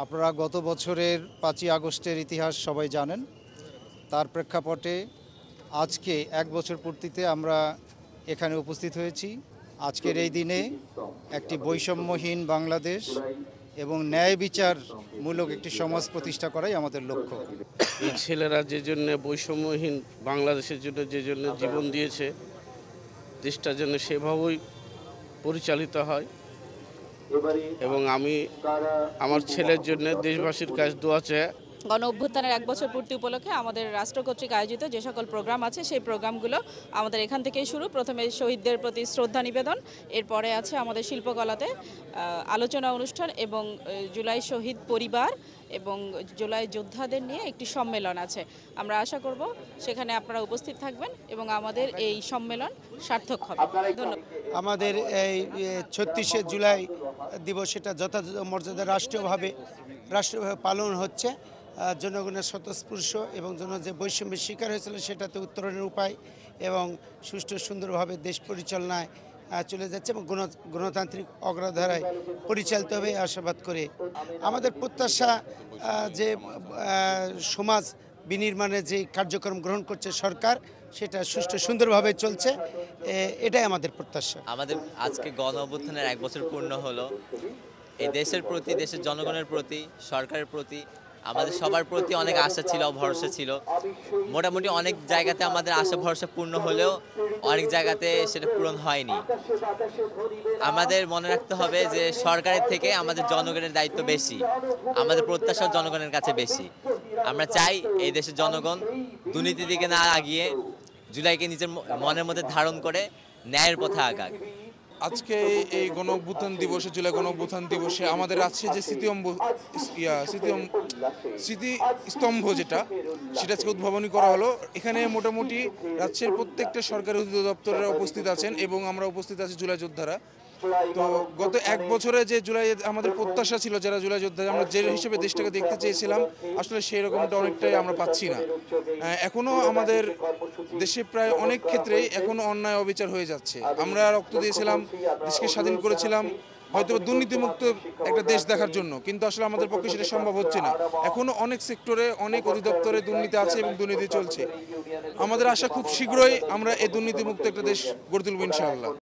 আপনারা গত বছরের 5ই আগস্টের ইতিহাস সবাই জানেন। তার প্রেক্ষাপটে আজকে 1 বছর পূর্তিতে আমরা এখানে উপস্থিত হয়েছি। আজকের এই দিনে একটি বৈষম্যহীন বাংলাদেশ এবং ন্যায় বিচারমূলক একটি সমাজ প্রতিষ্ঠা করাই আমাদের লক্ষ্য। এই ছেলেরা যে জন্য বৈষম্যহীন বাংলাদেশের জন্য যে জন্য জীবন দিয়েছে, দেশটা যেন সেভাবেই পরিচালিত হয় এবং আমি আমার ছেলের জন্য দেশবাসীর কাছে দোয়া চাই। গণ অভ্যুত্থানের 1 বছর পূর্তি উপলক্ষে আমাদের রাষ্ট্র কর্তৃক আয়োজিত যে সকল প্রোগ্রাম আছে সেই প্রোগ্রামগুলো আমাদের এখান থেকেই শুরু। প্রথমে শহীদদের প্রতি শ্রদ্ধা নিবেদন, এরপরে আছে আমাদের শিল্পকলাতে আলোচনা অনুষ্ঠান এবং জুলাই শহীদ পরিবার এবং জুলাই যোদ্ধাদের নিয়ে একটি সম্মেলন আছে। আমরা আশা করব সেখানে আপনারা উপস্থিত থাকবেন এবং আমাদের এই সম্মেলন সার্থক হবে। ধন্যবাদ। আমাদের এই 36শে জুলাই দিবস এটা যথাযথ মর্যাদা রাষ্ট্রীয়ভাবে পালন হচ্ছে। জনগণের স্বতঃস্ফূর্ত এবং যে বৈষম্যের শিকার হয়েছিল সেটাতে উত্তরণের উপায় এবং সুষ্ঠু সুন্দরভাবে দেশ পরিচালনায় চলে যাচ্ছে এবং গণতান্ত্রিক অগ্রধারায় পরিচালিত হবে আশাবাদ করে আমাদের প্রত্যাশা যে সমাজ বিনির্মাণের যে কার্যক্রম গ্রহণ করছে সরকার সেটা সুষ্ঠু সুন্দরভাবে চলছে, এটাই আমাদের প্রত্যাশা। আমাদের আজকে গণ অভ্যুত্থানের 1 বছর পূর্ণ হলো। এই দেশের প্রতি, দেশের জনগণের প্রতি, সরকারের প্রতি, আমাদের সবার প্রতি অনেক আশা ছিল, ভরসা ছিল। মোটামুটি অনেক জায়গাতে আমাদের আশা ভরসা পূর্ণ হলেও অনেক জায়গাতে সেটা পূরণ হয়নি। আমাদের মনে রাখতে হবে যে সরকারের থেকে আমাদের জনগণের দায়িত্ব বেশি, আমাদের প্রত্যাশা জনগণের কাছে বেশি। আমরা চাই এই দেশের জনগণ দুর্নীতির দিকে না আগিয়ে জুলাইকে নিজের মনের মধ্যে ধারণ করে ন্যায়ের পথে আগাক। আজকে এই গণ অভ্যুত্থান দিবসে, জুলাই গণ অভ্যুত্থান দিবসে আমাদের আছে যে স্মৃতিস্তম্ভ সেটা আজকে উদ্ভাবনী করা হলো। এখানে মোটামুটি রাজশাহীর প্রত্যেকটা সরকারি অধিদপ্তরের উপস্থিত আছেন এবং আমরা উপস্থিত আছি জুলাই যোদ্ধারা। তো গত 1 বছরে যে জুলাই আমাদের প্রত্যাশা ছিল, যারা জুলাই যোদ্ধা আমরা যে হিসেবে দেশটাকে দেখতে চেয়েছিলাম, আসলে সেই রকমটা অনেকটাই আমরা পাচ্ছি না। এখনো আমাদের দেশে প্রায় অনেক ক্ষেত্রেই এখনো অন্যায় অবিচার হয়ে যাচ্ছে। আমরা রক্ত দিয়েছিলাম, দেশকে স্বাধীন করেছিলাম হয়তো দুর্নীতিমুক্ত একটা দেশ দেখার জন্য, কিন্তু আসলে আমাদের পক্ষে সেটা সম্ভব হচ্ছে না। এখনো অনেক সেক্টরে, অনেক অধিদপ্তরে দুর্নীতি আছে এবং দুর্নীতি চলছে। আমাদের আশা খুব শীঘ্রই আমরা এই দুর্নীতিমুক্ত একটা দেশ গড়ে তুলব ইনশাআল্লাহ।